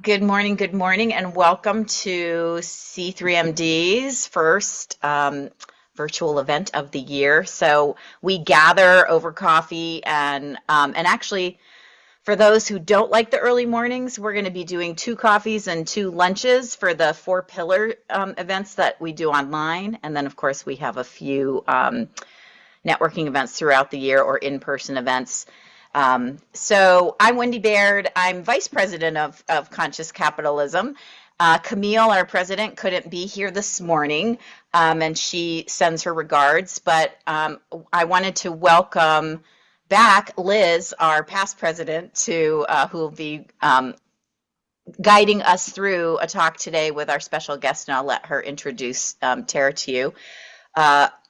Good morning, and welcome to C3MD's first virtual event of the year. So we gather over coffee, and actually, for those who don't like the early mornings, we're going to be doing two coffees and two lunches for the four pillar events that we do online, and then of course we have a few networking events throughout the year or in-person events. So I'm Wendy Baird. I'm Vice President of Conscious Capitalism. Camille, our president, couldn't be here this morning, and she sends her regards. But I wanted to welcome back Liz, our past president, who will be guiding us through a talk today with our special guest, and I'll let her introduce Tara to you.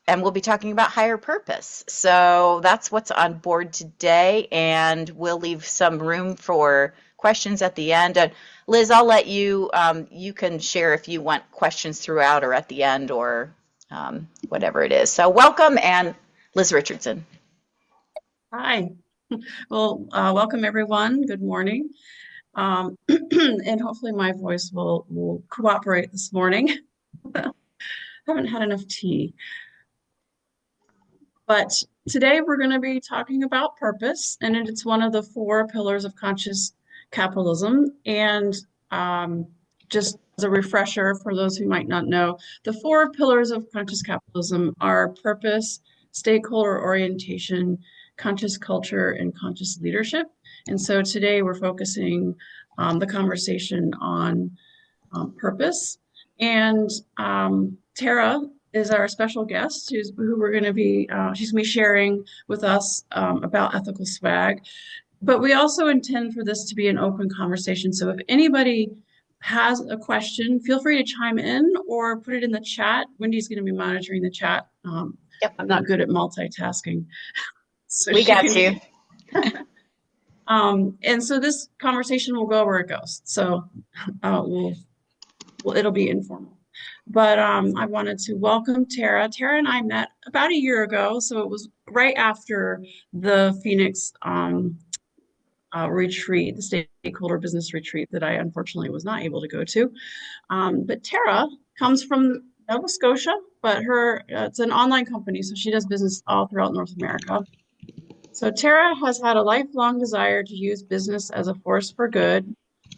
And we'll be talking about higher purpose. So that's what's on board today, and we'll leave some room for questions at the end. And Liz, I'll let you, you can share if you want questions throughout or at the end or whatever it is. So welcome, and Liz Richardson. Hi. Well, welcome everyone. Good morning. And hopefully my voice will cooperate this morning. Haven't had enough tea. But today we're going to be talking about purpose, and it's one of the four pillars of conscious capitalism. And just as a refresher for those who might not know, the four pillars of conscious capitalism are purpose, stakeholder orientation, conscious culture, and conscious leadership. And so today we're focusing the conversation on purpose. And Tara is our special guest, who we're going to be, she's going to be sharing with us about ethical swag. But we also intend for this to be an open conversation. So if anybody has a question, feel free to chime in or put it in the chat. Wendy's going to be monitoring the chat. Yep. I'm not good at multitasking. So we got you. And so this conversation will go where it goes. So it'll be informal. But I wanted to welcome Tara. Tara and I met about a year ago, so it was right after the Phoenix retreat, the stakeholder business retreat that I unfortunately was not able to go to. But Tara comes from Nova Scotia, but it's an online company, so she does business all throughout North America. So Tara has had a lifelong desire to use business as a force for good,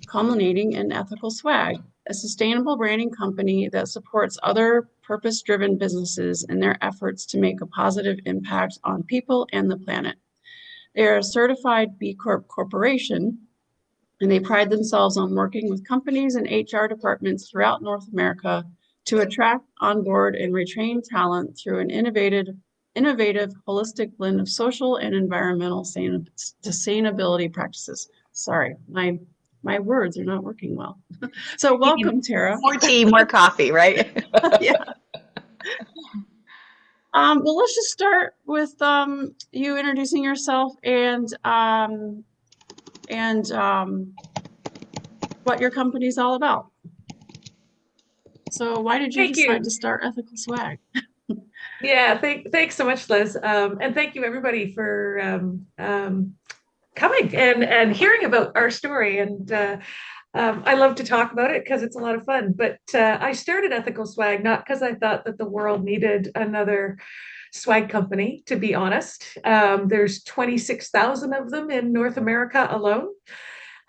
culminating in Ethical Swag, a sustainable branding company that supports other purpose-driven businesses in their efforts to make a positive impact on people and the planet. They are a certified B Corp corporation, and they pride themselves on working with companies and HR departments throughout North America to attract, onboard, and retrain talent through an innovative, holistic blend of social and environmental sustainability practices. Sorry, my words are not working well. So welcome, Tara. More tea, more coffee, right? Yeah. Well, let's just start with you introducing yourself and what your company's all about. So why did you decide to start Ethical Swag? Yeah, thanks so much, Liz. And thank you everybody for coming and hearing about our story. And I love to talk about it because it's a lot of fun. But I started Ethical Swag not because I thought that the world needed another swag company, to be honest. There's 26,000 of them in North America alone.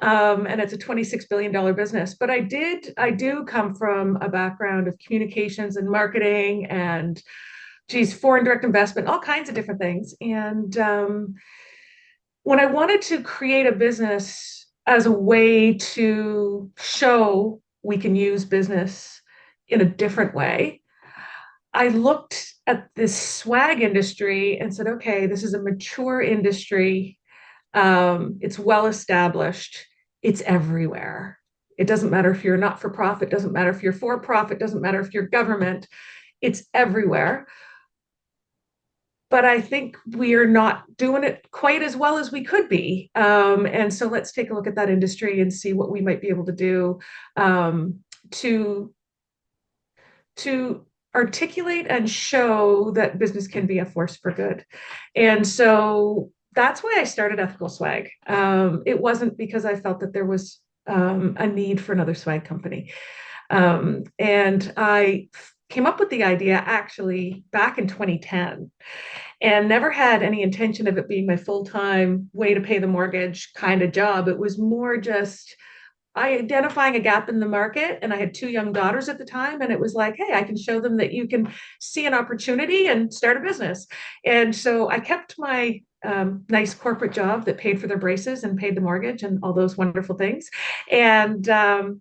And it's a $26 billion business. But I do come from a background of communications and marketing and foreign direct investment, all kinds of different things. And when I wanted to create a business as a way to show we can use business in a different way, I looked at this swag industry and said, okay, this is a mature industry. It's well established. It's everywhere. It doesn't matter if you're not for profit, doesn't matter if you're for profit, doesn't matter if you're government. It's everywhere. But I think we are not doing it quite as well as we could be. And so let's take a look at that industry and see what we might be able to do to articulate and show that business can be a force for good. And so that's why I started Ethical Swag. It wasn't because I felt that there was a need for another swag company. And I came up with the idea actually back in 2010 and never had any intention of it being my full-time way to pay the mortgage kind of job. It was more just identifying a gap in the market. And I had two young daughters at the time. And it was like, hey, I can show them that you can see an opportunity and start a business. And so I kept my nice corporate job that paid for their braces and paid the mortgage and all those wonderful things. And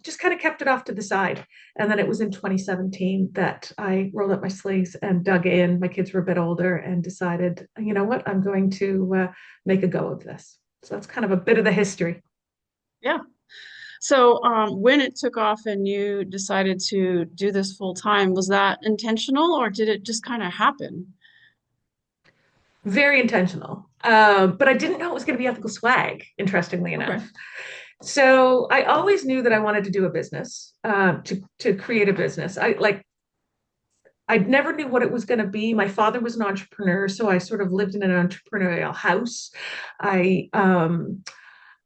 just kind of kept it off to the side. And then it was in 2017 that I rolled up my sleeves and dug in. My kids were a bit older and decided, you know what, I'm going to make a go of this. So that's kind of a bit of the history. Yeah. So when it took off and you decided to do this full time, was that intentional or did it just kind of happen? Very intentional. But I didn't know it was going to be ethical swag, interestingly Okay. enough. So I always knew that I wanted to do a business, to create a business. I never knew what it was going to be. My father was an entrepreneur, so I sort of lived in an entrepreneurial house. I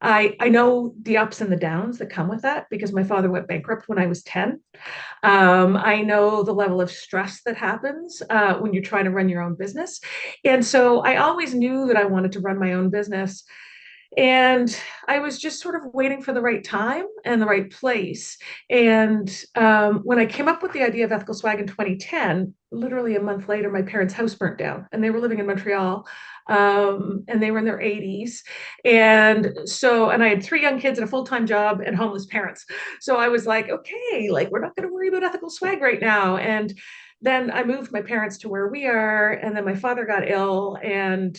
I know the ups and the downs that come with that because my father went bankrupt when I was 10. I know the level of stress that happens when you're trying to run your own business. And so I always knew that I wanted to run my own business. And I was just sort of waiting for the right time and the right place. And when I came up with the idea of Ethical Swag in 2010, literally a month later, my parents' house burnt down and they were living in Montreal. And they were in their 80s. And so, and I had three young kids and a full time job and homeless parents. So I was like, okay, like we're not going to worry about ethical swag right now. And then I moved my parents to where we are, and then my father got ill, and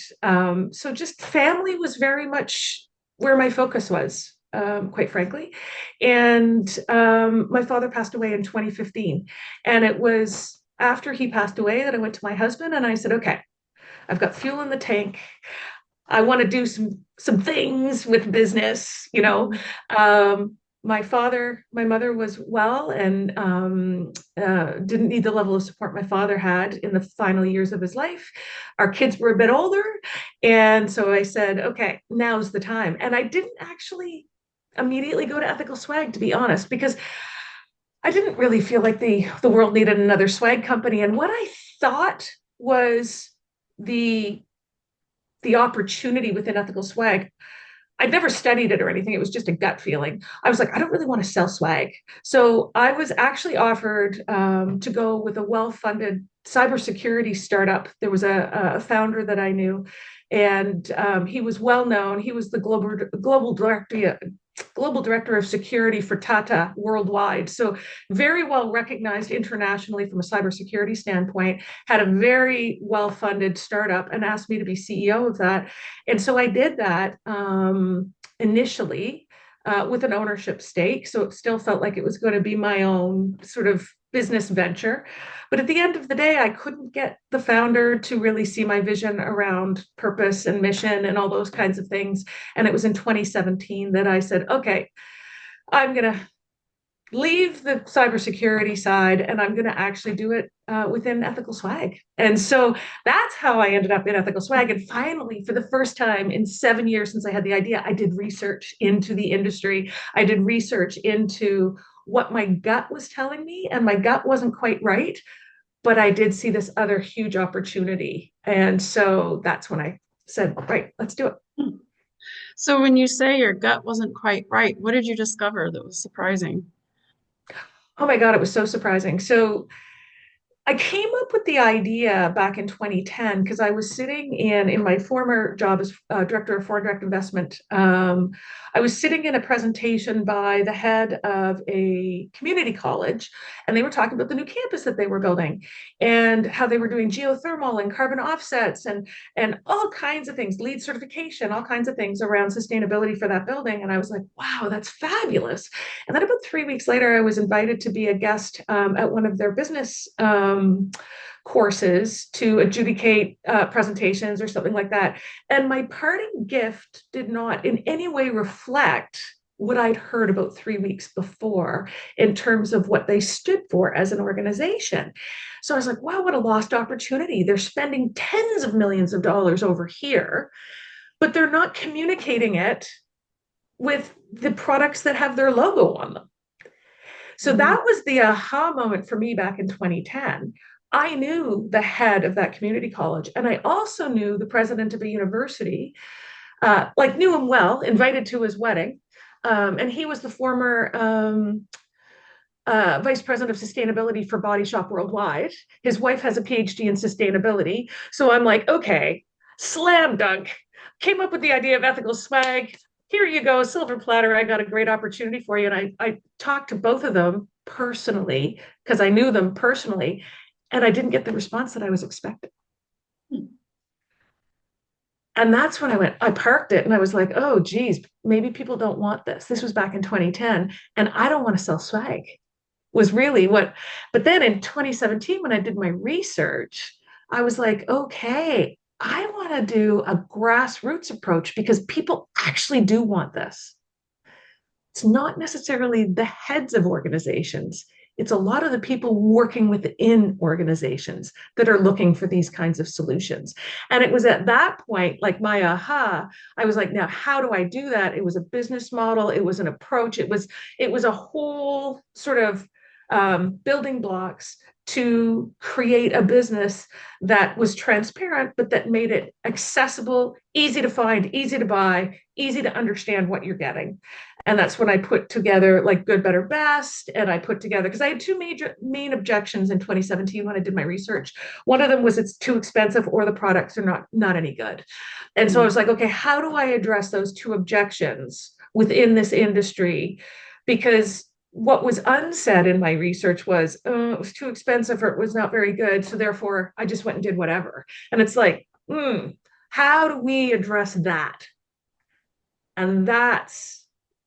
so just family was very much where my focus was, quite frankly. And my father passed away in 2015, and it was after he passed away that I went to my husband and I said, "Okay, I've got fuel in the tank. I want to do some things with business, you know." Mhm. My mother was well and didn't need the level of support my father had in the final years of his life. Our kids were a bit older, and so I said, "Okay, now's the time." And I didn't actually immediately go to Ethical Swag, to be honest, because I didn't really feel like the world needed another swag company. And what I thought was the the opportunity within ethical swag. I'd never studied it or anything. It was just a gut feeling. I was like, I don't really want to sell swag. So I was actually offered to go with a well-funded cybersecurity startup. There was a founder that I knew, and he was well known. He was the global director of security for Tata worldwide. So very well recognized internationally from a cybersecurity standpoint, had a very well-funded startup and asked me to be CEO of that. And so I did that initially with an ownership stake. So it still felt like it was going to be my own sort of business venture. But at the end of the day, I couldn't get the founder to really see my vision around purpose and mission and all those kinds of things. And it was in 2017 that I said, okay, I'm going to leave the cybersecurity side and I'm going to actually do it within ethical swag. And so that's how I ended up in ethical swag. And finally, for the first time in 7 years since I had the idea, I did research into the industry. I did research into what my gut was telling me, and my gut wasn't quite right, but I did see this other huge opportunity. And so that's when I said, right, let's do it. So when you say your gut wasn't quite right, what did you discover that was surprising? Oh my God, it was so surprising. So I came up with the idea back in 2010 because I was sitting in my former job as director of foreign direct investment. I was sitting in a presentation by the head of a community college, and they were talking about the new campus that they were building and how they were doing geothermal and carbon offsets and all kinds of things, LEED certification, all kinds of things around sustainability for that building. And I was like, wow, that's fabulous. And then about 3 weeks later, I was invited to be a guest at one of their business courses to adjudicate presentations or something like that. And my parting gift did not in any way reflect what I'd heard about 3 weeks before in terms of what they stood for as an organization. So I was like, wow, what a lost opportunity. They're spending tens of millions of dollars over here, but they're not communicating it with the products that have their logo on them. So Mhm. that was the aha moment for me back in 2010. I knew the head of that community college, and I also knew the president of a university, like knew him well, invited to his wedding. And he was the former vice president of sustainability for Body Shop Worldwide. His wife has a PhD in sustainability. So I'm like, okay, slam dunk. Came up with the idea of ethical swag. Here you go, silver platter. I got a great opportunity for you. And I talked to both of them personally because I knew them personally. And I didn't get the response that I was expecting. And that's when I parked it and I was like, oh, geez, maybe people don't want this. This was back in 2010. And I don't want to sell swag was really what, but then in 2017, when I did my research, I was like, okay, I want to do a grassroots approach because people actually do want this. It's not necessarily the heads of organizations. It's a lot of the people working within organizations that are looking for these kinds of solutions. And it was at that point, like my aha, I was like, now how do I do that? It was a business model, it was an approach, it was a whole sort of building blocks to create a business that was transparent, but that made it accessible, easy to find, easy to buy, easy to understand what you're getting. And that's when I put together like good, better, best. And I put together, because I had two major main objections in 2017 when I did my research. One of them was it's too expensive or the products are not any good. And so I was like, okay, how do I address those two objections within this industry? Because what was unsaid in my research was, oh, it was too expensive or it was not very good. So therefore, I just went and did whatever. And it's like, how do we address that? And that's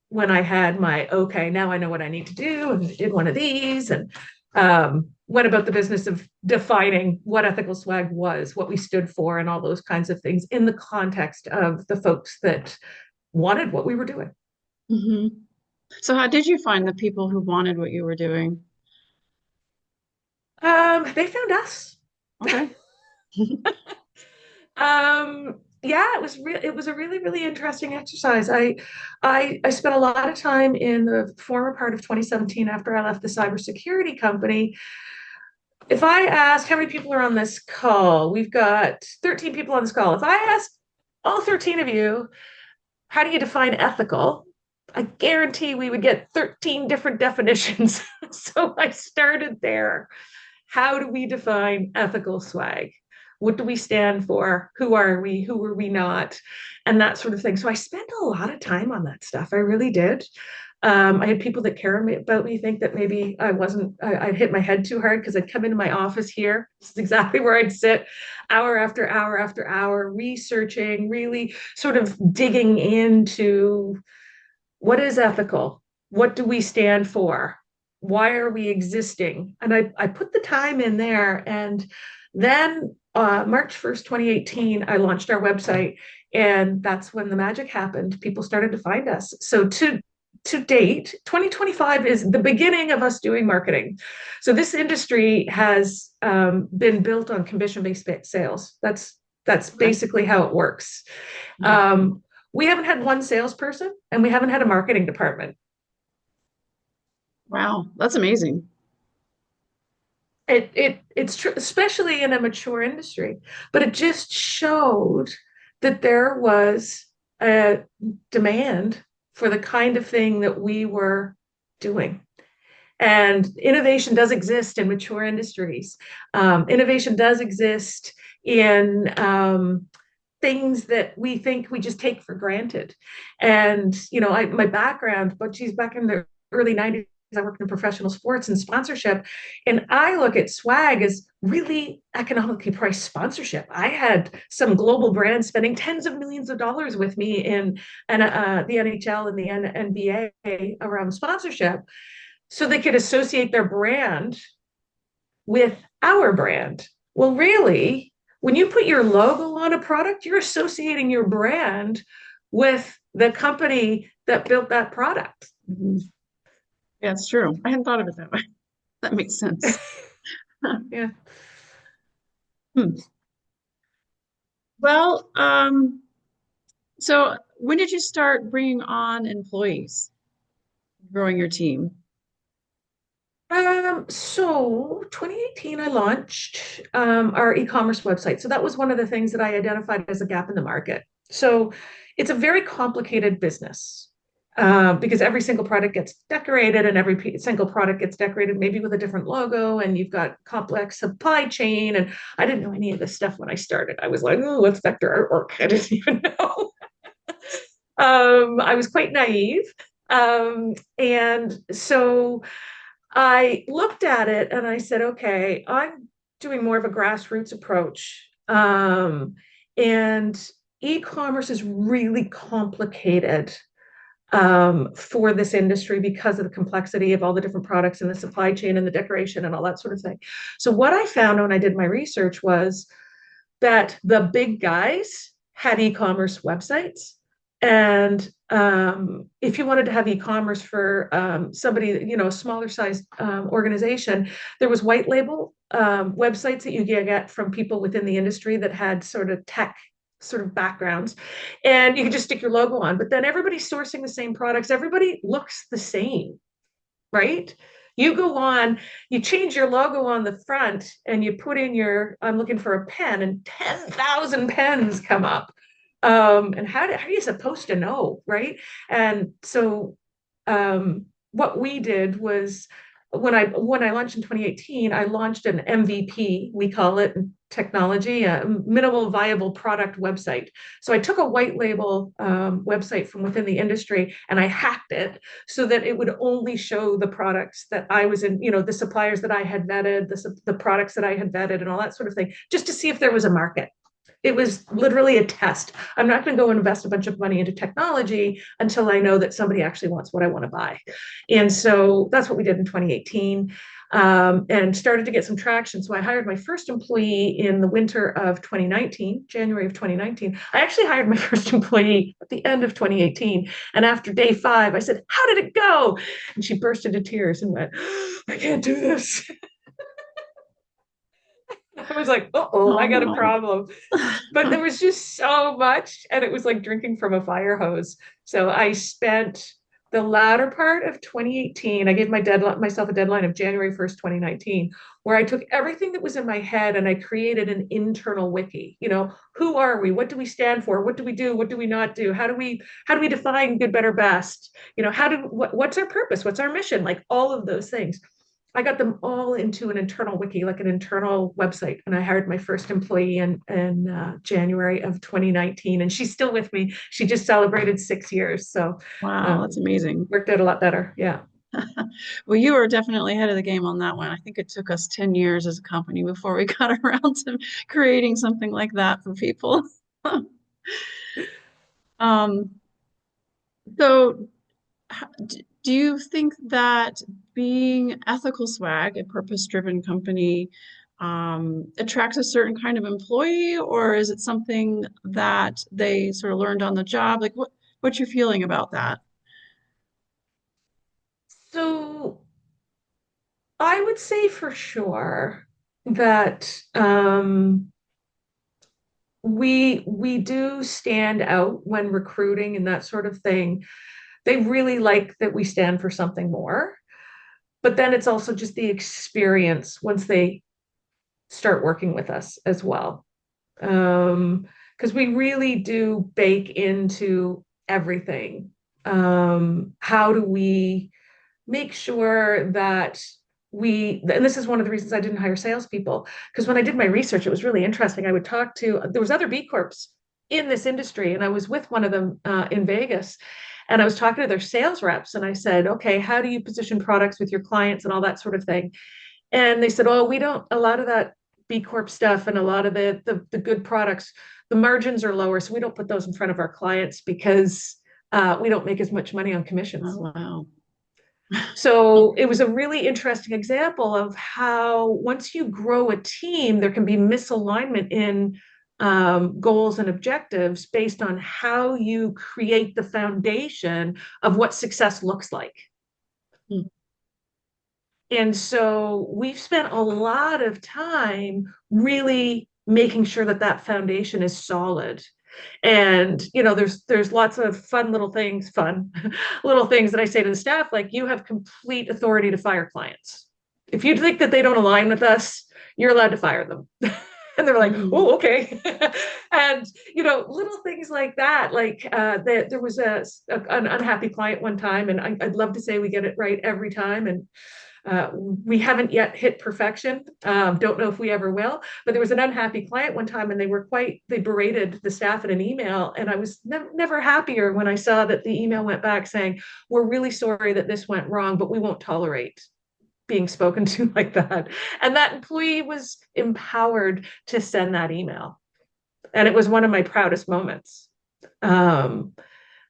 when I had my, okay, now I know what I need to do, and did one of these, and went about the business of defining what ethical swag was, what we stood for, and all those kinds of things in the context of the folks that wanted what we were doing. Mhm. So how did you find the people who wanted what you were doing? They found us. Okay. Yeah, it was a really really interesting exercise. I spent a lot of time in the former part of 2017 after I left the cybersecurity company. If I ask how many people are on this call, we've got 13 people on this call. If I ask all 13 of you, how do you define ethical? I guarantee we would get 13 different definitions. So I started there. How do we define ethical swag? What do we stand for? Who are we? Who are we not? And that sort of thing. So I spent a lot of time on that stuff. I really did. I had people that care about me think that maybe I'd hit my head too hard because I'd come into my office here. This is exactly where I'd sit hour after hour after hour, researching, really sort of digging into what is ethical? What do we stand for? Why are we existing? And I put the time in there. And then March 1st, 2018, I launched our website. And that's when the magic happened. People started to find us. So to date, 2025 is the beginning of us doing marketing. So this industry has been built on commission-based sales. That's Okay. basically how it works. Mhm. We haven't had one salesperson and we haven't had a marketing department. Wow, that's amazing. It's true, especially in a mature industry, but it just showed that there was a demand for the kind of thing that we were doing. And innovation does exist in mature industries. Innovation does exist in things that we think we just take for granted. And my background, but she's back in the early 90s. I worked in professional sports and sponsorship, and I look at swag as really economically priced sponsorship. I had some global brands spending tens of millions of dollars with me in the NHL and the NBA around sponsorship, so they could associate their brand with our brand. Well, really, when you put your logo on a product, you're associating your brand with the company that built that product. Mhm. Yeah, it's true. I hadn't thought of it that way. That makes sense. Yeah. Hmm. Well, So when did you start bringing on employees, growing your team? So 2018, I launched our e-commerce website. So that was one of the things that I identified as a gap in the market. So it's a very complicated business because every single product gets decorated and single product gets decorated maybe with a different logo, and you've got complex supply chain. And I didn't know any of this stuff when I started. I was like, oh, what's vector artwork? I didn't even know. I was quite naive. And so I looked at it and I said, okay, I'm doing more of a grassroots approach. And e-commerce is really complicated for this industry because of the complexity of all the different products and the supply chain and the decoration and all that sort of thing. So what I found when I did my research was that the big guys had e-commerce websites. And if you wanted to have e-commerce for somebody, a smaller size organization, there was white label websites that you get from people within the industry that had sort of tech sort of backgrounds, and you could just stick your logo on. But then everybody's sourcing the same products. Everybody looks the same, right? You go on, you change your logo on the front and you put in I'm looking for a pen, and 10,000 pens come up. And how are you supposed to know, right? And so what we did was when I launched in 2018, I launched an MVP, we call it in technology, a minimal viable product website. So I took a white label website from within the industry and I hacked it so that it would only show the products that I was in, the suppliers that I had vetted, the products that I had vetted, and all that sort of thing, just to see if there was a market. It was literally a test. I'm not going to go and invest a bunch of money into technology until I know that somebody actually wants what I want to buy. And so that's what we did in 2018, and started to get some traction. So I hired my first employee in the winter of 2019, January of 2019. I actually hired my first employee at the end of 2018. And after day 5, I said, "How did it go?" And she burst into tears and went, "I can't do this." I was like, "Uh-oh, I Oh got a no. problem." But there was just so much, and it was like drinking from a fire hose. So I spent the latter part of 2018. I gave myself a deadline of January 1st, 2019, where I took everything that was in my head and I created an internal wiki. Who are we? What do we stand for? What do we do? What do we not do? How do we define good, better, best? What's our purpose? What's our mission? Like all of those things. I got them all into an internal wiki, like an internal website. And I hired my first employee in January of 2019. And she's still with me. She just celebrated 6 years. So Wow, that's amazing. worked out a lot better. Yeah. Well, you were definitely ahead of the game on that one. I think it took us 10 years as a company before we got around to creating something like that for people. Um, so do you think that being ethical swag, a purpose-driven company, attracts a certain kind of employee, or is it something that they sort of learned on the job? Like what's your feeling about that? So I would say for sure that we do stand out when recruiting and that sort of thing. They really like that we stand for something more. But then it's also just the experience once they start working with us as well. Because we really do bake into everything. How do we make sure that and this is one of the reasons I didn't hire salespeople, because when I did my research, it was really interesting. There was other B Corps in this industry, and I was with one of them in Vegas, and I was talking to their sales reps, and I said, okay, how do you position products with your clients and all that sort of thing? And they said, oh, we don't, a lot of that B Corp stuff and a lot of the good products, the margins are lower. So we don't put those in front of our clients because we don't make as much money on commissions. Oh, wow. So it was a really interesting example of how once you grow a team, there can be misalignment in goals and objectives based on how you create the foundation of what success looks like. Hmm. And so we've spent a lot of time really making sure that that foundation is solid. And there's lots of fun little things that I say to the staff, like, you have complete authority to fire clients. If you think that they don't align with us, you're allowed to fire them. And they're like, Mhm. oh, okay. And little things like that. Like there was an unhappy client one time, and I'd love to say we get it right every time, and we haven't yet hit perfection. Don't know if we ever will, but there was an unhappy client one time, and they berated the staff in an email. And I was never happier when I saw that the email went back saying, we're really sorry that this went wrong, but we won't tolerate being spoken to like that. And that employee was empowered to send that email. And it was one of my proudest moments.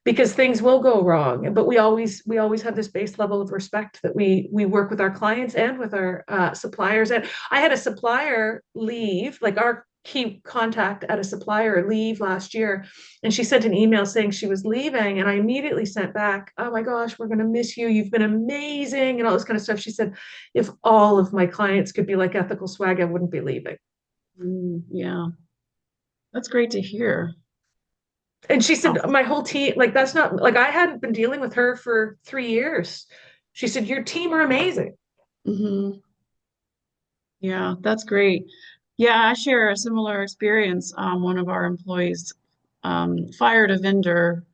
Because things will go wrong, but we always have this base level of respect that we work with our clients and with our suppliers. And I had a supplier leave, like our key contact at a supplier leave last year, and she sent an email saying she was leaving, and I immediately sent back, oh my gosh, we're going to miss you, you've been amazing, and all this kind of stuff. She said, if all of my clients could be like Ethical Swag, I wouldn't be leaving. Yeah, that's great to hear. And she said, Oh. my whole team, like, that's not like, I hadn't been dealing with her for 3 years. She said, your team are amazing. Hmm. Yeah, that's great. Yeah, I share a similar experience. One of our employees fired a vendor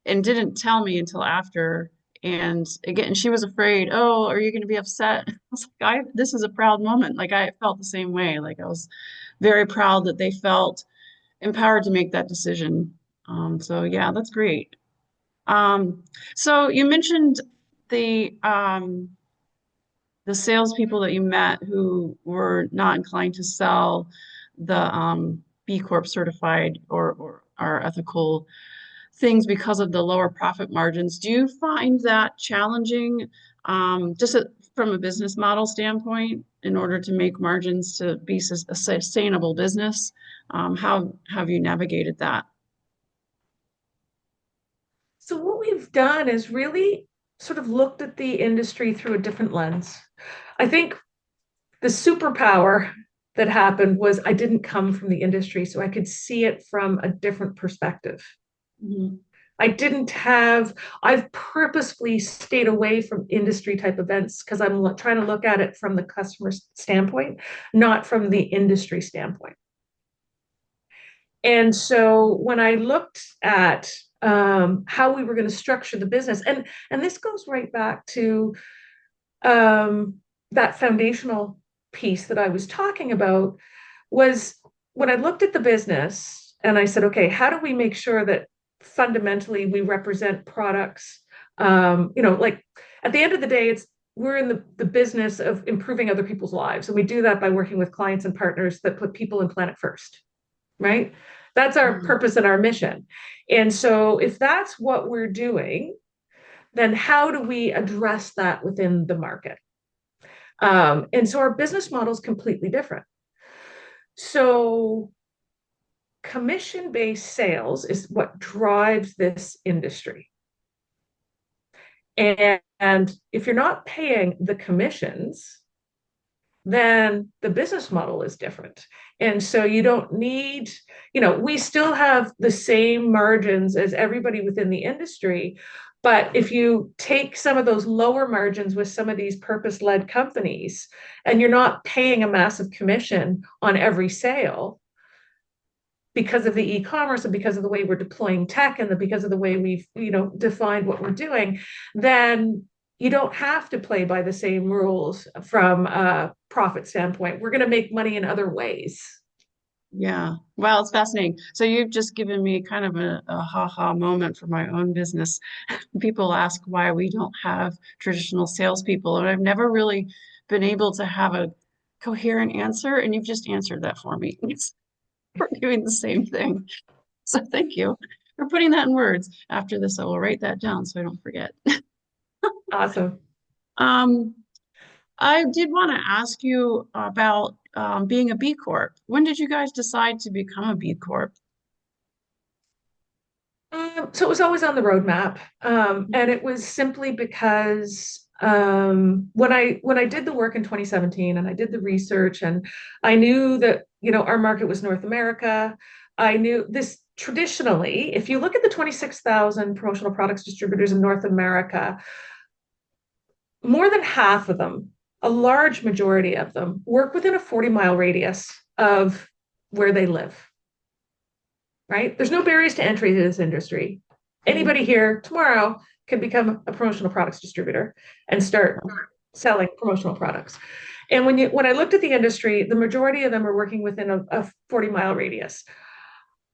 and didn't tell me until after. And again, she was afraid, oh, are you going to be upset? I was like, this is a proud moment. Like I felt the same way. Like I was very proud that they felt empowered to make that decision. So yeah, that's great. So you mentioned the um, the salespeople that you met who were not inclined to sell the B Corp certified or are ethical things because of the lower profit margins. Do you find that challenging, from a business model standpoint, in order to make margins to be a sustainable business? How have you navigated that? So what we've done is really sort of looked at the industry through a different lens. I think the superpower that happened was I didn't come from the industry, so I could see it from a different perspective. Mhm. I didn't have, I've purposefully stayed away from industry type events because I'm trying to look at it from the customer standpoint, not from the industry standpoint. And so when I looked at how we were going to structure the business, and this goes right back to um, that foundational piece that I was talking about, was when I looked at the business and I said, okay, how do we make sure that fundamentally we represent products? Like at the end of the day, we're in the business of improving other people's lives. And we do that by working with clients and partners that put people and planet first, right? That's our Mhm. purpose and our mission. And so if that's what we're doing, then how do we address that within the market? And so our business model is completely different. So commission-based sales is what drives this industry. And if you're not paying the commissions, then the business model is different. And so you don't need, we still have the same margins as everybody within the industry. But if you take some of those lower margins with some of these purpose-led companies and you're not paying a massive commission on every sale, because of the e-commerce and because of the way we're deploying tech and because of the way we've defined what we're doing, then you don't have to play by the same rules from a profit standpoint. We're going to make money in other ways. Yeah. Well, it's fascinating. So you've just given me kind of a ha-ha moment for my own business. People ask why we don't have traditional salespeople, and I've never really been able to have a coherent answer, and you've just answered that for me. We're doing the same thing. So thank you for putting that in words. After this, I will write that down so I don't forget. Awesome. Um, I did want to ask you about being a B Corp. When did you guys decide to become a B Corp? So it was always on the roadmap, and it was simply because when I did the work in 2017 and I did the research and I knew that our market was North America. I knew this traditionally, if you look at the 26,000 promotional products distributors in North America, more than half of them, a large majority of them, work within a 40-mile radius of where they live, right? There's no barriers to entry to this industry. Mhm. Anybody here tomorrow can become a promotional products distributor and start selling promotional products. And when I looked at the industry, the majority of them are working within a 40-mile radius.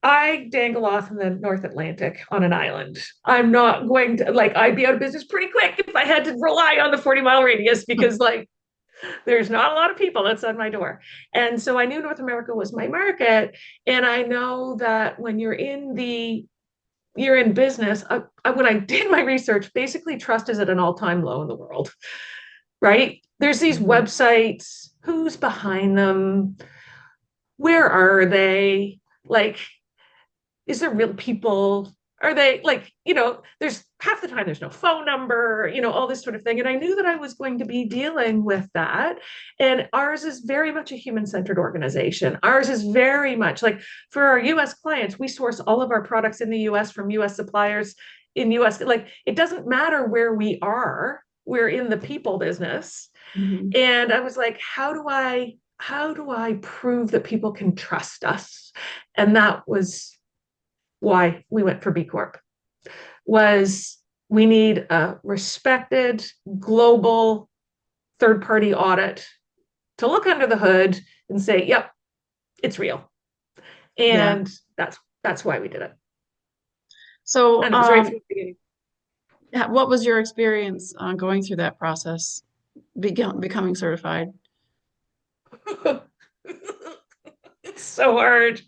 I dangle off in the North Atlantic on an island. I'm not going to, like, I'd be out of business pretty quick if I had to rely on the 40-mile radius because, like, there's not a lot of people outside my door. And so I knew North America was my market. And I know that when you're in business, when I did my research, basically trust is at an all-time low in the world, right? There's these Mhm. websites, who's behind them? Where are they? Like, is there real people? Are they like, there's half the time there's no phone number, all this sort of thing. And I knew that I was going to be dealing with that. And ours is very much a human-centered organization. Ours is very much like for our US clients, we source all of our products in the US from US suppliers in US. Like it doesn't matter where we are, we're in the people business. Mhm. And I was like, how do I prove that people can trust us? And that was why we went for B Corp was we need a respected global third party audit to look under the hood and say, yep, it's real. Yeah. And that's why we did it. So, And it was right from the beginning. what was your experience going through that process, becoming certified? It's so hard.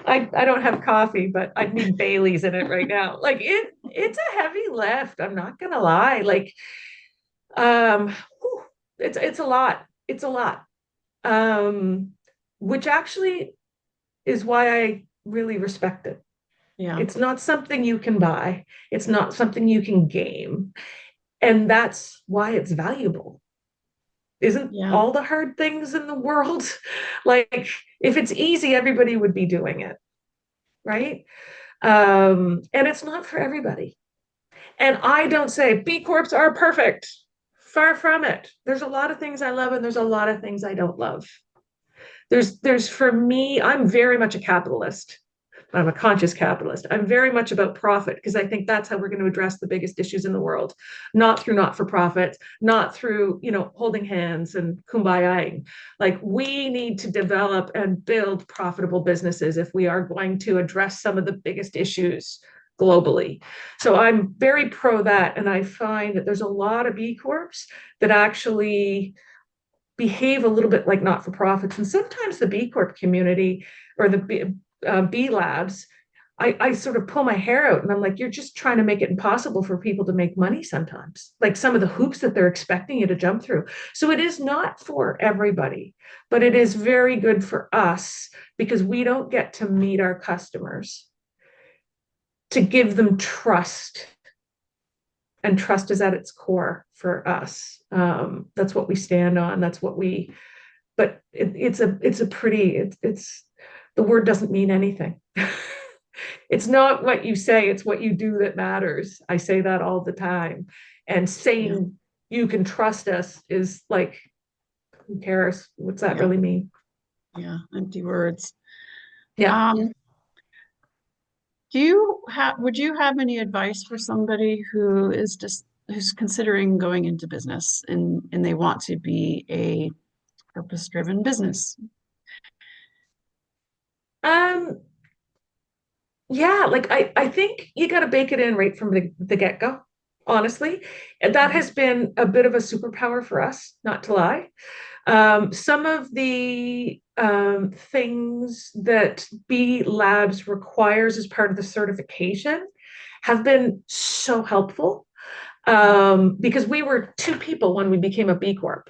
I don't have coffee, but I need Bailey's in it right now. Like it's a heavy lift. I'm not gonna lie. Like whew, it's a lot. It's a lot. Um, which actually is why I really respect it. Yeah. It's not something you can buy. It's not something you can game. And that's why it's valuable. Isn't Yeah. all the hard things in the world like if it's easy, everybody would be doing it, right? And it's not for everybody. And I don't say B Corps are perfect. Far from it. There's a lot of things I love and there's a lot of things I don't love. There's for me, I'm very much a capitalist. I'm a conscious capitalist. I'm very much about profit because I think that's how we're going to address the biggest issues in the world, not through not-for-profits, not through, holding hands and kumbayaing. Like we need to develop and build profitable businesses if we are going to address some of the biggest issues globally. So I'm very pro that. And I find that there's a lot of B Corps that actually behave a little bit like not-for-profits. And sometimes the B Corp community or the B labs, I sort of pull my hair out and I'm like, you're just trying to make it impossible for people to make money sometimes, like some of the hoops that they're expecting you to jump through. So it is not for everybody, but it is very good for us because we don't get to meet our customers to give them trust. And trust is at its core for us. That's what we stand on. That's what we, but it's a pretty, it's the word doesn't mean anything. It's not what you say, it's what you do that matters. I say that all the time. And Yeah. saying you can trust us is like, who cares? What's that Yeah. really mean? Yeah. Empty words. Yeah. Um, would you have any advice for somebody who's considering going into business and they want to be a purpose-driven business? Um, yeah, like I think you got to bake it in right from the get-go, honestly. And that Mhm. has been a bit of a superpower for us, not to lie. Some of the things that B Labs requires as part of the certification have been so helpful because we were two people when we became a B Corp,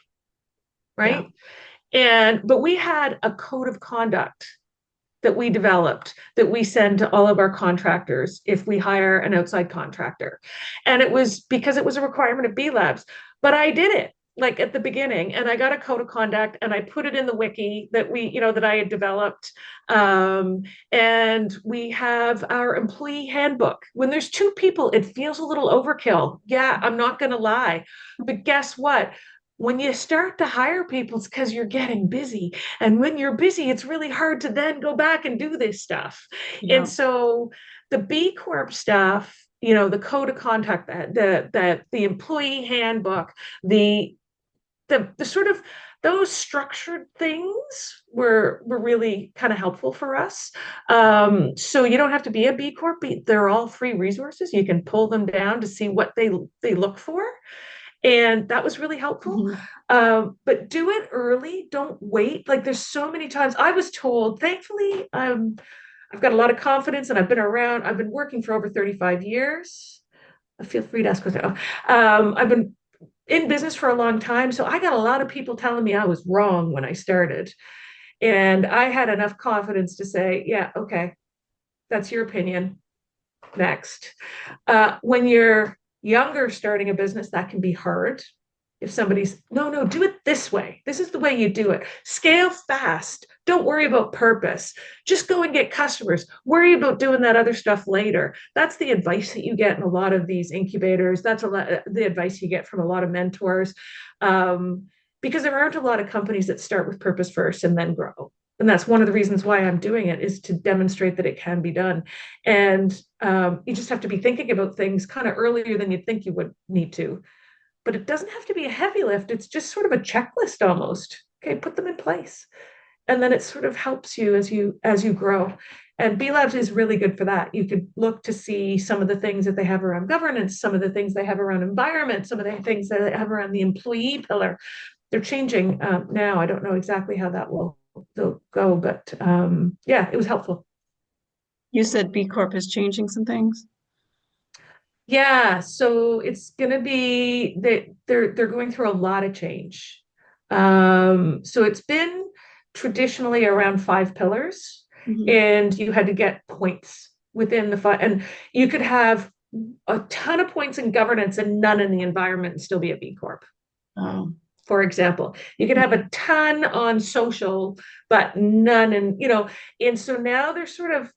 Yeah. right? But we had a code of conduct that we developed that we send to all of our contractors if we hire an outside contractor. And it was because it was a requirement of B Labs, but I did it. like at the beginning, and I got a code of conduct and I put it in the wiki that that I had developed. And we have our employee handbook. When there's two people, it feels a little overkill. Yeah, I'm not going to lie. But guess what? When you start to hire people, it's because you're getting busy. And when you're busy, it's really hard to then go back and do this stuff. Yeah. And so the B Corp stuff, the code of conduct, the employee handbook, the the sort of those structured things were really kind of helpful for us. So you don't have to be a B Corp. They're all free resources. You can pull them down to see what they look for, and that was really helpful. Mhm. But do it early. Don't wait. Like there's so many times I was told. Thankfully, I've got a lot of confidence, and I've been around. I've been working for over 35 years. Feel free to ask questions. I've been in business for a long time. So I got a lot of people telling me I was wrong when I started. And I had enough confidence to say, yeah, okay, that's your opinion. Next. When you're younger starting a business, that can be hard. If somebody's, no, no, do it this way. This is the way you do it. Scale fast. Don't worry about purpose. Just go and get customers. Worry about doing that other stuff later. That's the advice that you get in a lot of these incubators. That's the advice you get from a lot of mentors. Because there aren't a lot of companies that start with purpose first and then grow. And that's one of the reasons why I'm doing it, is to demonstrate that it can be done. And you just have to be thinking about things kind of earlier than you think you would need to. But it doesn't have to be a heavy lift. It's just sort of a checklist almost. Okay, put them in place. And then it sort of helps you as you grow. And B Labs is really good for that. You could look to see some of the things that they have around governance, some of the things they have around environment, some of the things that they have around the employee pillar. They're changing now. I don't know exactly how that will go, but yeah, it was helpful. You said B Corp is changing some things. Yeah, so it's gonna be they're going through a lot of change. So it's been traditionally around five pillars, Mhm. and you had to get points within the five, and you could have a ton of points in governance and none in the environment and still be a B Corp. Oh. For example, you could have Mhm. a ton on social, but none and so now they're sort of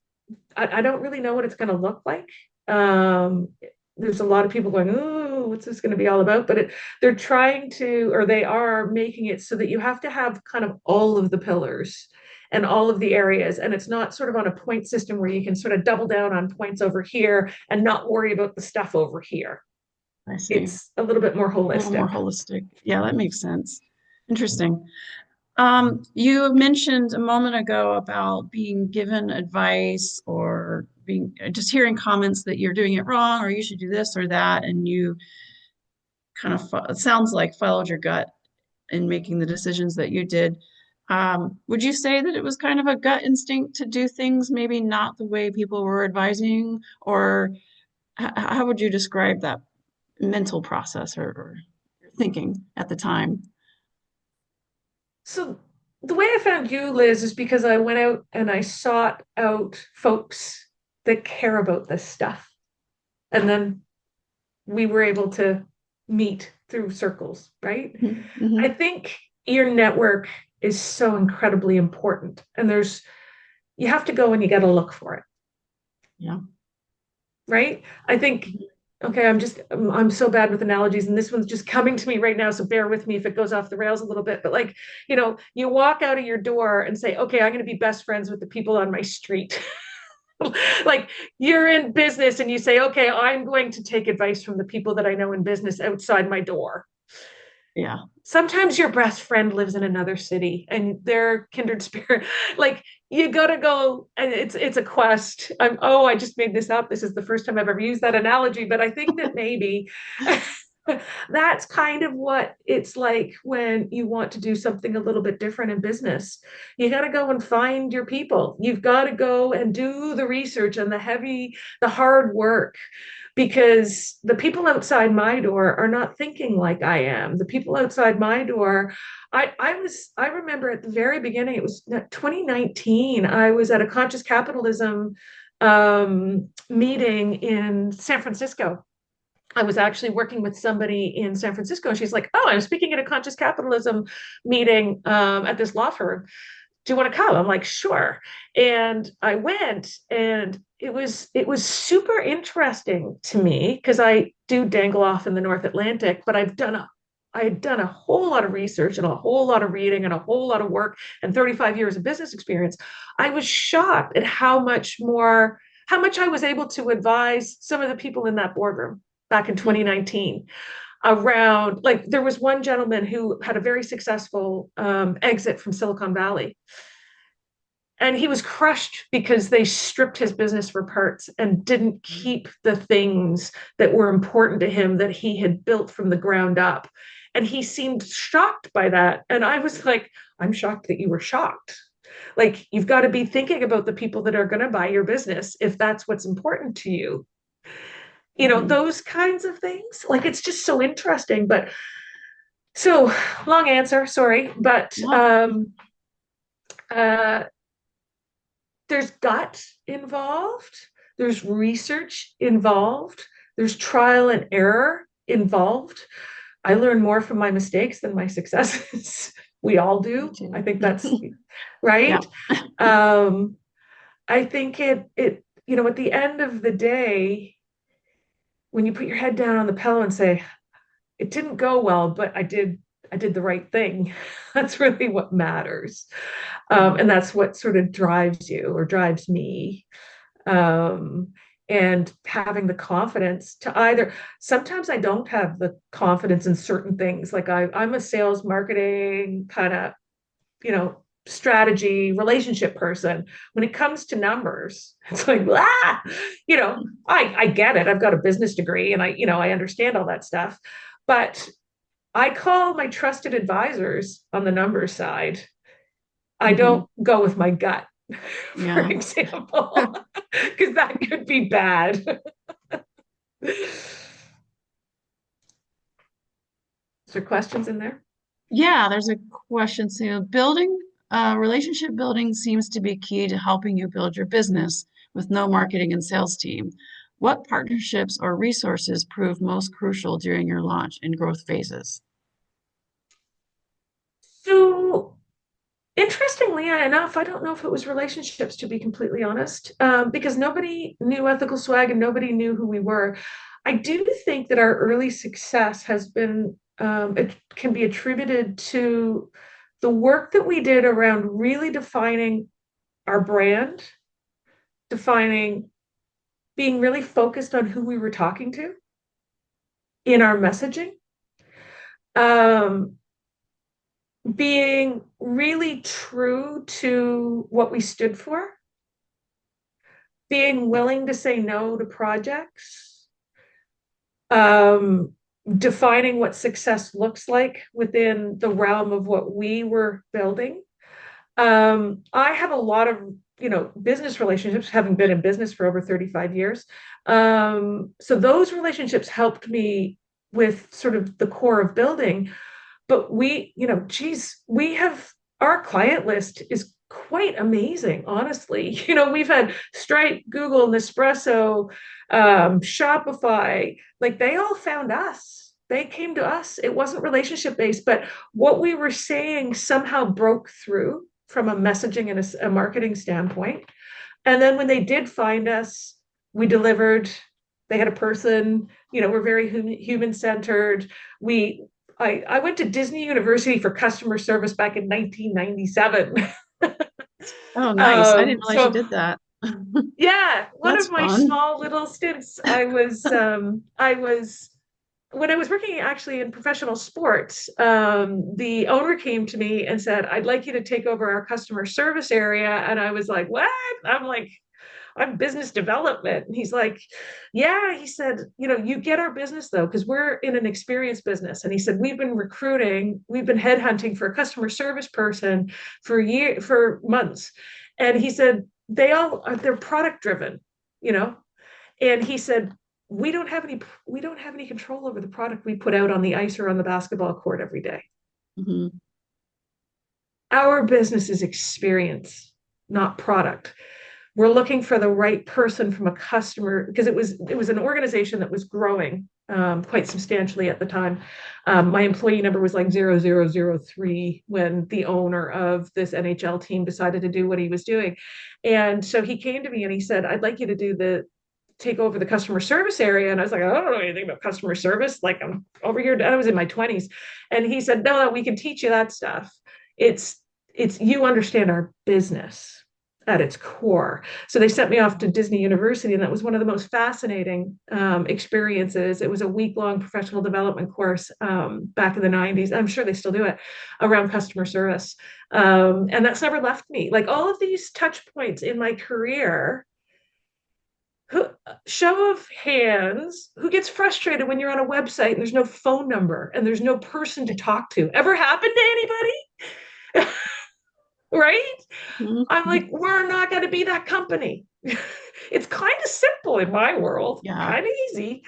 I don't really know what it's going to look like. Um, there's a lot of people going, "Ooh, what's this going to be all about?" But they're trying to, or they are making it so that you have to have kind of all of the pillars and all of the areas, and it's not sort of on a point system where you can sort of double down on points over here and not worry about the stuff over here. I see. It's a little bit more A little more holistic. holistic. Yeah, that makes sense. Interesting. You mentioned a moment ago about being given advice or being just hearing comments that you're doing it wrong or you should do this or that, and you kind of it sounds like followed your gut in making the decisions that you did. Would you say that it was kind of a gut instinct to do things maybe not the way people were advising, or how would you describe that mental process or thinking at the time? So the way I found you, Liz, is because I went out and I sought out folks that care about this stuff. And then we were able to meet through circles, right? Mhm, I mhm. think your network is so incredibly important. And you have to go and you got to look for it, Yeah. right? I think, okay, I'm so bad with analogies, and this one's just coming to me right now. So bear with me if it goes off the rails a little bit. But like, you walk out of your door and say, okay, I'm going to be best friends with the people on my street. Like you're in business and you say, okay, I'm going to take advice from the people that I know in business outside my door. Yeah. Sometimes your best friend lives in another city and they're kindred spirit. Like you gotta go, and it's a quest. I just made this up. This is the first time I've ever used that analogy, but I think that maybe that's kind of what it's like when you want to do something a little bit different in business. You got to go and find your people. You've got to go and do the research and the hard work, because the people outside my door are not thinking like I am. The people outside my door, I remember at the very beginning, it was 2019, I was at a conscious capitalism meeting in San Francisco. I was actually working with somebody in San Francisco, and she's like, "Oh, I'm speaking at a conscious capitalism meeting at this law firm. Do you want to come?" I'm like, "Sure." And I went, and it was super interesting to me because I do dangle off in the North Atlantic, but I had done a whole lot of research and a whole lot of reading and a whole lot of work and 35 years of business experience. I was shocked at how much I was able to advise some of the people in that boardroom back in Mhm. 2019 around, like, there was one gentleman who had a very successful exit from Silicon Valley, and he was crushed because they stripped his business for parts and didn't keep the things that were important to him that he had built from the ground up. And he seemed shocked by that. And I was like, I'm shocked that you were shocked. Like, you've got to be thinking about the people that are going to buy your business if that's what's important to you. Mhm. Those kinds of things. Like, it's just so interesting. But so, long answer, sorry. But No. uh, there's gut involved, there's research involved, there's trial and error involved. I learn more from my mistakes than my successes. We all Me do. I too. think that's Yeah. right. Um, I think at the end of the day, when you put your head down on the pillow and say, it didn't go well, but I did the right thing. That's really what matters. Mhm. And that's what sort of drives you or drives me. um, and having the confidence to either, sometimes I don't have the confidence in certain things. Like I'm a sales marketing kind of, strategy relationship person. When it comes to numbers, it's like, you know, I get it. I've got a business degree and I understand all that stuff. But I call my trusted advisors on the numbers side. I Mhm. don't go with my gut, for Yeah. example, because that could be bad. Is there questions in there? Yeah, there's a question. So, relationship building seems to be key to helping you build your business with no marketing and sales team. What partnerships or resources prove most crucial during your launch and growth phases? So, interestingly enough, I don't know if it was relationships, to be completely honest, because nobody knew Ethical Swag and nobody knew who we were. I do think that our early success has been, it can be attributed to the work that we did around really defining our brand, defining, being really focused on who we were talking to in our messaging, um, being really true to what we stood for, being willing to say no to projects, um, defining what success looks like within the realm of what we were building. I have a lot of, business relationships, having been in business for over 35 years. So those relationships helped me with sort of the core of building. But geez, we have, our client list is quite amazing, honestly. We've had Stripe, Google, Nespresso, Shopify, like they all found us. They came to us. It wasn't relationship based, but what we were saying somehow broke through from a messaging and a marketing standpoint. And then when they did find us, we delivered. They had a person, we're very human centered. I went to Disney University for customer service back in 1997. Oh, nice. I didn't realize you So did that. yeah, one That's of my fun. small little stints, I was when I was working actually in professional sports, the owner came to me and said, "I'd like you to take over our customer service area." And I was like, "What?" I'm like, "I'm business development." And he's like, "Yeah." He said, "You get our business though, because we're in an experience business." And he said, we've been headhunting for a customer service person for months." And he said, they're product driven, you know? And he said, we don't have any control over the product we put out on the ice or on the basketball court every day. Mhm. Our business is experience, not product. We're looking for the right person from a customer, because it was an organization that was growing. quite substantially at the time. My employee number was like 0003 when the owner of this NHL team decided to do what he was doing. And so he came to me and he said, I'd like you to take over the customer service area. And I was like, I don't know anything about customer service. Like, I'm over here. I was in my 20s. And he said, no, we can teach you that stuff. It's you understand our business at its core. So they sent me off to Disney University, and that was one of the most fascinating experiences. It was a week-long professional development course back in the 90s. I'm sure they still do it around customer service. And that's never left me. Like all of these touch points in my career, who, show of hands, who gets frustrated when you're on a website and there's no phone number and there's no person to talk to? Ever happened to anybody? Right? I'm Mhm. like, we're not going to be that company. It's kind of simple in my world, Yeah. kind of easy,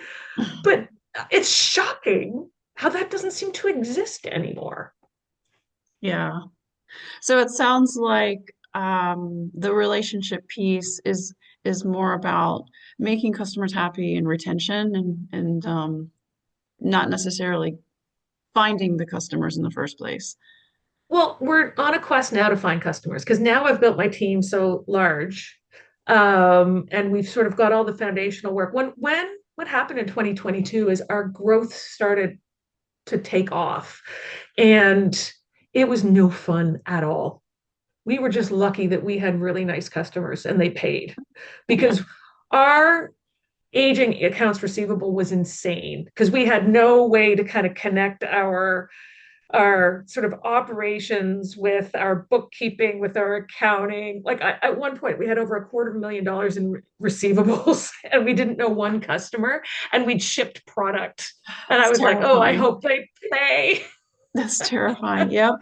but it's shocking how that doesn't seem to exist anymore. Yeah. So it sounds like the relationship piece is more about making customers happy and retention and not necessarily finding the customers in the first place. Well, we're on a quest now to find customers because now I've built my team so large, and we've sort of got all the foundational work. When what happened in 2022 is our growth started to take off, and it was no fun at all. We were just lucky that we had really nice customers and they paid because our aging accounts receivable was insane because we had no way to kind of connect our sort of operations with our bookkeeping, with our accounting. Like at one point, we had over $250,000 in receivables, and we didn't know one customer, and we'd shipped product. And I It's was like, oh, I terrifying. hope they pay. That's terrifying. Yep.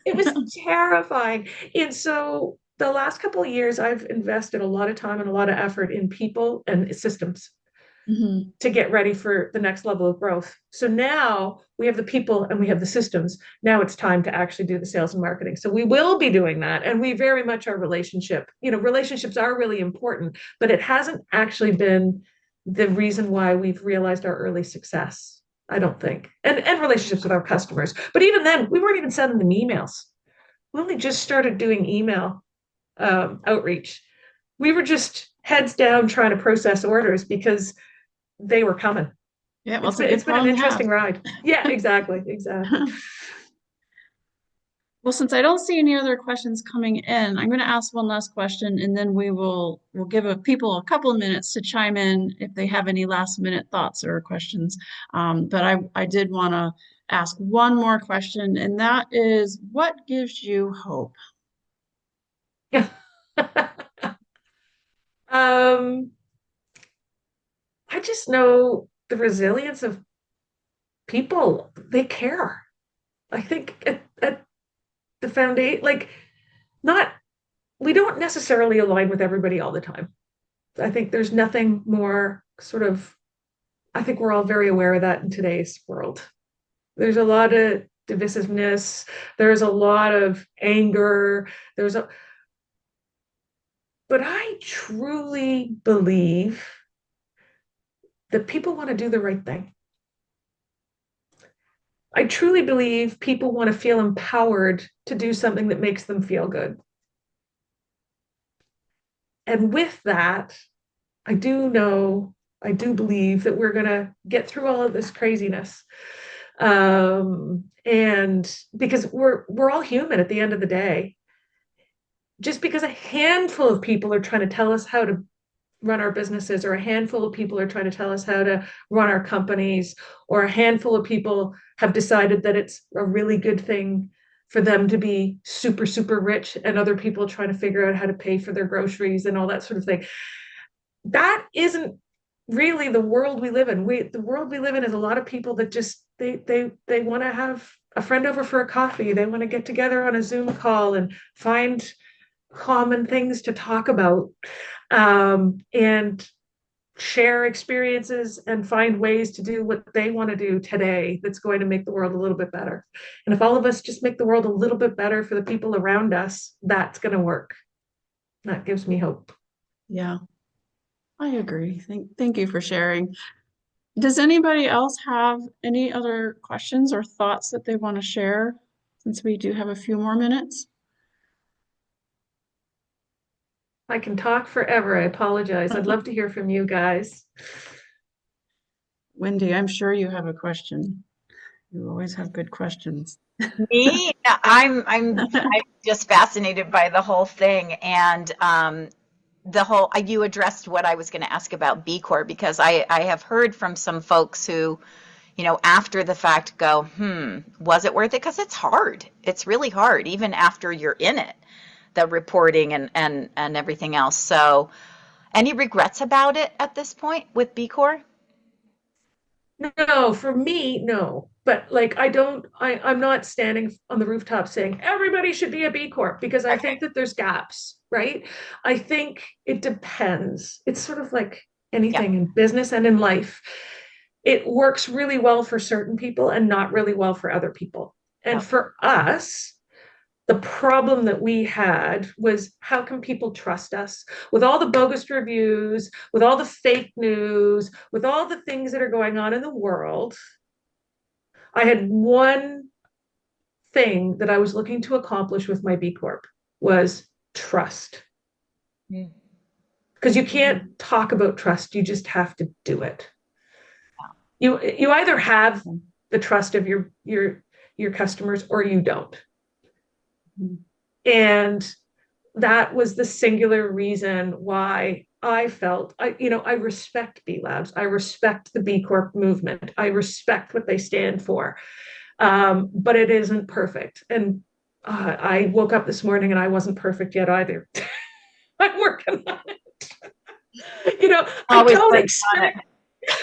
It was terrifying. And so the last couple of years, I've invested a lot of time and a lot of effort in people and systems Mhm. to get ready for the next level of growth. So now we have the people and we have the systems. Now it's time to actually do the sales and marketing. So we will be doing that. And we very much are relationships are really important, but it hasn't actually been the reason why we've realized our early success. I don't think. And relationships with our customers. But even then, we weren't even sending them emails. We only just started doing email outreach. We were just heads down trying to process orders because they were coming. Yeah, well, It's it's a been good it's been an problem to have. interesting ride. Yeah, exactly, exactly. Well, since I don't see any other questions coming in, I'm going to ask one last question, and then we'll give people a couple of minutes to chime in if they have any last minute thoughts or questions. But I did want to ask one more question, and that is, what gives you hope? Yeah. um, I just know the resilience of people. They care. I think at the foundation, like not we don't necessarily align with everybody all the time. I think there's nothing more sort of. I think we're all very aware of that in today's world. There's a lot of divisiveness. There's a lot of anger. There's a But I truly believe that people want to do the right thing. I truly believe people want to feel empowered to do something that makes them feel good. And with that, I do believe that we're going to get through all of this craziness. And because we're all human at the end of the day, just because a handful of people are trying to tell us how to run our businesses, or a handful of people are trying to tell us how to run our companies, or a handful of people have decided that it's a really good thing for them to be super, super rich, and other people trying to figure out how to pay for their groceries and all that sort of thing. That isn't really the world we live in. The world we live in is a lot of people that just they want to have a friend over for a coffee. They want to get together on a Zoom call and find common things to talk about, and share experiences and find ways to do what they want to do today that's going to make the world a little bit better. And if all of us just make the world a little bit better for the people around us, that's going to work. That gives me hope. Yeah, I agree. Thank you for sharing. Does anybody else have any other questions or thoughts that they want to share since we do have a few more minutes? I can talk forever. I apologize. I'd love to hear from you guys. Wendy, I'm sure you have a question. You always have good questions. Me, I'm just fascinated by the whole thing, and the whole you addressed what I was going to ask about B Corp, because I have heard from some folks who, after the fact go, was it worth it? Because it's hard. It's really hard, even after you're in it, the reporting and everything else. So, any regrets about it at this point with B Corp? No, for me, no. But like I'm not standing on the rooftop saying everybody should be a B Corp because I think that there's gaps, right? I think it depends. It's sort of like Yeah. anything in business and in life. It works really well for certain people and not really well for other people. And Yeah. for us, the problem that we had was how can people trust us with all the bogus reviews, with all the fake news, with all the things that are going on in the world? I had one thing that I was looking to accomplish with my B Corp was trust. Mm. Because you can't talk about trust, you just have to do it. You either have the trust of your customers or you don't. And that was the singular reason why I felt I respect B Labs. I respect the B Corp movement. I respect what they stand for. But it isn't perfect. And I woke up this morning and I wasn't perfect yet either. I'm working on it. I Always don't working on it. expect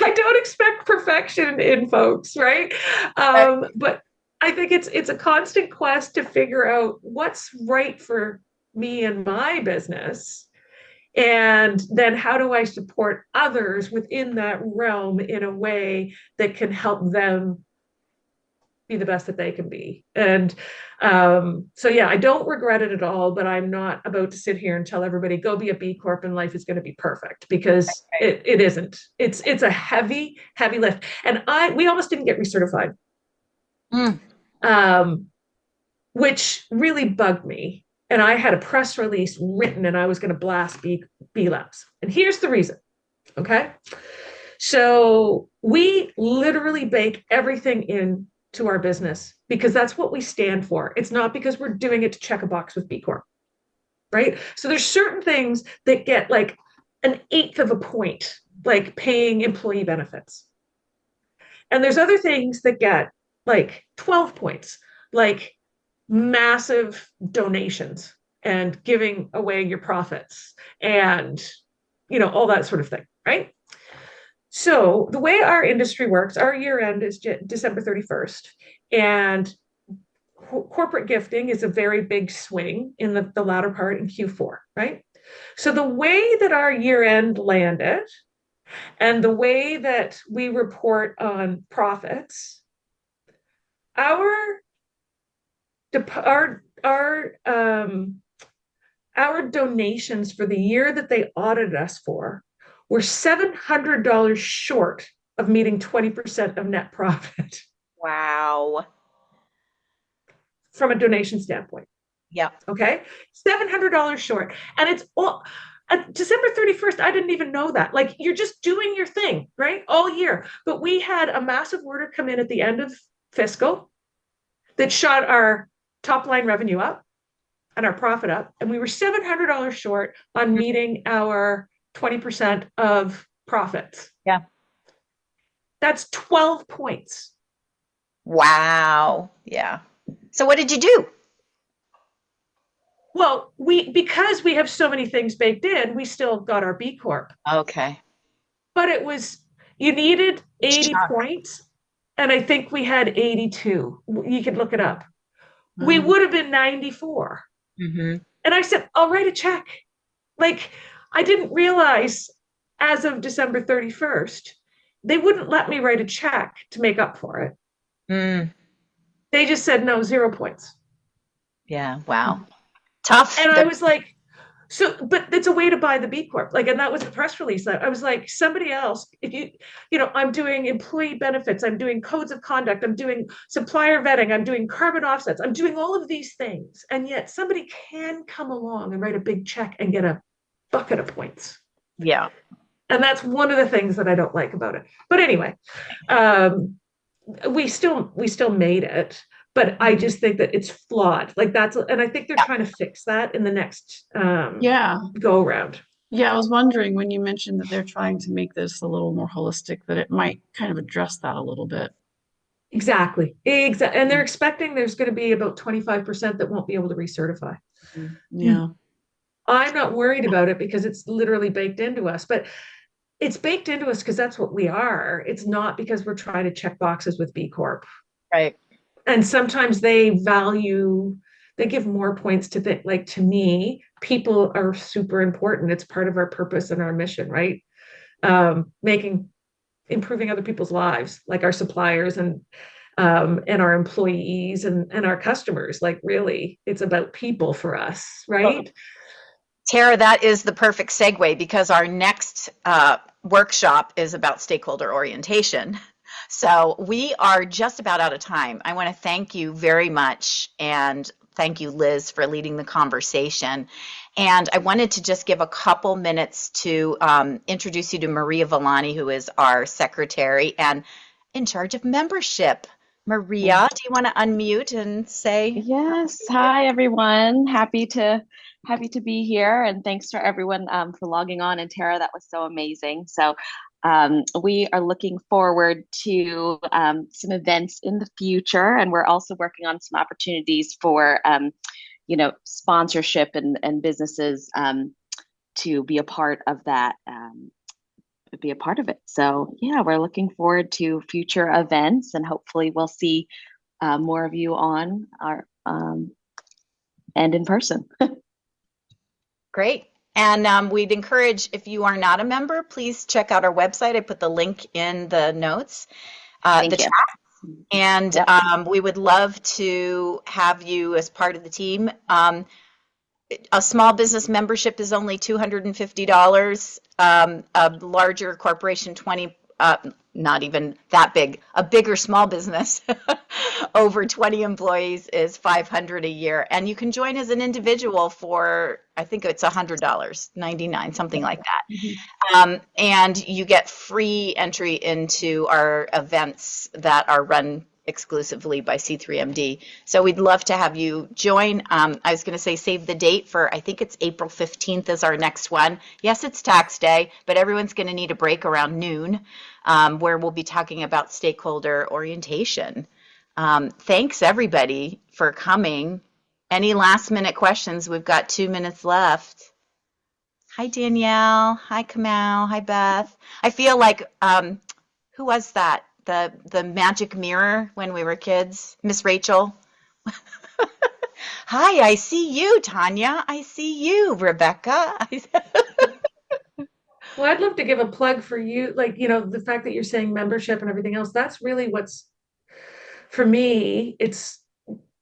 I don't expect perfection in folks, right? Right. But I think it's a constant quest to figure out what's right for me and my business. And then how do I support others within that realm in a way that can help them be the best that they can be? And so, yeah, I don't regret it at all, but I'm not about to sit here and tell everybody go be a B Corp and life is going to be perfect because Right. it isn't. It's a heavy, heavy lift. And we almost didn't get recertified, Mm. um, which really bugged me. And I had a press release written and I was going to blast B Labs. And here's the reason. Okay. So we literally bake everything in to our business because that's what we stand for. It's not because we're doing it to check a box with B Corp, right? So there's certain things that get like an eighth of a point, like paying employee benefits. And there's other things that get like 12 points, like massive donations and giving away your profits and all that sort of thing, right? So the way our industry works, our year end is December 31st, and corporate gifting is a very big swing in the latter part in Q4, right? So the way that our year end landed and the way that we report on profits, our our our our donations for the year that they audited us for were $700 short of meeting 20% of net profit Wow. from a donation standpoint. Yep. Okay. $700 short. And it's all December 31st. I didn't even know that. Like you're just doing your thing, right? All year. But we had a massive order come in at the end of fiscal that shot our top line revenue up and our profit up. And we were $700 short on meeting our 20% of profits. Yeah. That's 12 points. Wow. Yeah. So what did you do? Well, because we have so many things baked in, we still got our B Corp. Okay. But you needed 80 Shock. points. And I think we had 82. You could look it up. We Mm. would have been 94. Mm-hmm. And I said, I'll write a check. Like, I didn't realize as of December 31st, they wouldn't let me write a check to make up for it. Mm. They just said, no, 0 points. Yeah. Wow. Tough. And I was like, So, but it's a way to buy the B Corp. Like, and that was the press release that I was like, somebody else, if I'm doing employee benefits, I'm doing codes of conduct, I'm doing supplier vetting, I'm doing carbon offsets, I'm doing all of these things. And yet somebody can come along and write a big check and get a bucket of points. Yeah. And that's one of the things that I don't like about it. But anyway, um, we still made it, but I just think that it's flawed. Like and I think they're trying to fix that in the next Yeah. go around. Yeah, I was wondering when you mentioned that they're trying to make this a little more holistic, that it might kind of address that a little bit. Exactly. And they're expecting there's going to be about 25% that won't be able to recertify. Yeah. I'm not worried about it because it's literally baked into us, but it's baked into us because that's what we are. It's not because we're trying to check boxes with B Corp. Right. And sometimes they give more points to think, like, to me, people are super important. It's part of our purpose and our mission, right? Improving other people's lives, like our suppliers and our employees and our customers. Like, really, it's about people for us, right? Tara, that is the perfect segue because our next workshop is about stakeholder orientation. So we are just about out of time. I want to thank you very much, and thank you, Liz, for leading the conversation. And I wanted to just give a couple minutes to introduce you to Maria Villani, who is our secretary and in charge of membership. Maria, do you want to unmute and say? Yes. Hi, everyone. Happy to be here, and thanks for everyone for logging on. And Tara, that was so amazing. So we are looking forward to some events in the future, and we're also working on some opportunities for sponsorship and businesses to be a part of that. Be a part of it. So yeah, we're looking forward to future events, and hopefully we'll see more of you on our and in person. Great. And we'd encourage, if you are not a member, please check out our website. I put the link in the notes, Thank the you. chat. And Yep. we would love to have you as part of the team. A small business membership is only $250. A larger corporation, not even that big. A bigger small business, over 20 employees, is $500 a year. And you can join as an individual for, I think it's $100, 99, something like that. And you get free entry into our events that are run exclusively by C3MD. So we'd love to have you join. I was going to say save the date for, I think it's April 15th is our next one. Yes, it's tax day, but everyone's going to need a break around noon, where we'll be talking about stakeholder orientation. Thanks, everybody, for coming. Any last minute questions? We've got 2 minutes left. Hi, Danielle. Hi, Kamal. Hi, Beth. I feel like, who was that? The magic mirror when we were kids? Miss Rachel. Hi, I see you, Tanya. I see you, Rebecca. Well, I'd love to give a plug for you, like, the fact that you're saying membership and everything else. That's really what's, for me, it's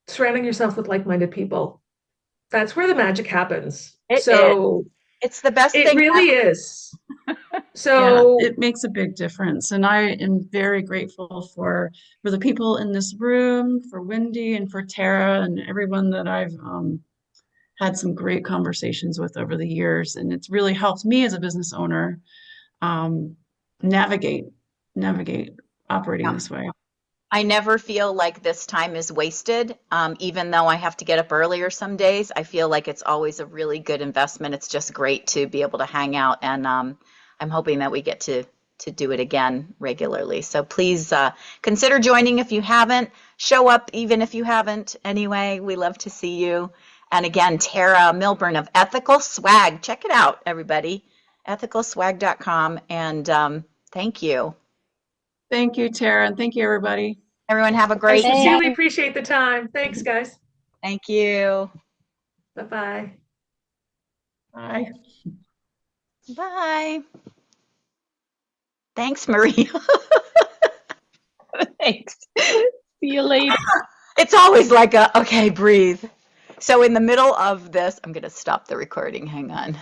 surrounding yourself with like-minded people. That's where the magic happens. It's the best it thing really ever. is. So it makes a big difference. And I am very grateful for the people in this room, for Wendy and for Tara and everyone that I've had some great conversations with over the years. And it's really helped me as a business owner navigate operating this way. I never feel like this time is wasted. Even though I have to get up earlier some days, I feel like it's always a really good investment. It's just great to be able to hang out, and I'm hoping that we get to do it again regularly. So please consider joining if you haven't. Show up even if you haven't. Anyway, we love to see you. And again, Tara Milburn of Ethical Swag. Check it out, everybody. ethicalswag.com. And thank you. Thank you, Tara, and thank you, everybody. Everyone have a I great day. sincerely appreciate the time. Thanks, guys. Thank you. Bye-bye. Bye. Bye. Thanks, Maria. Thanks. See you later. It's always like okay, breathe. So in the middle of this, I'm going to stop the recording. Hang on.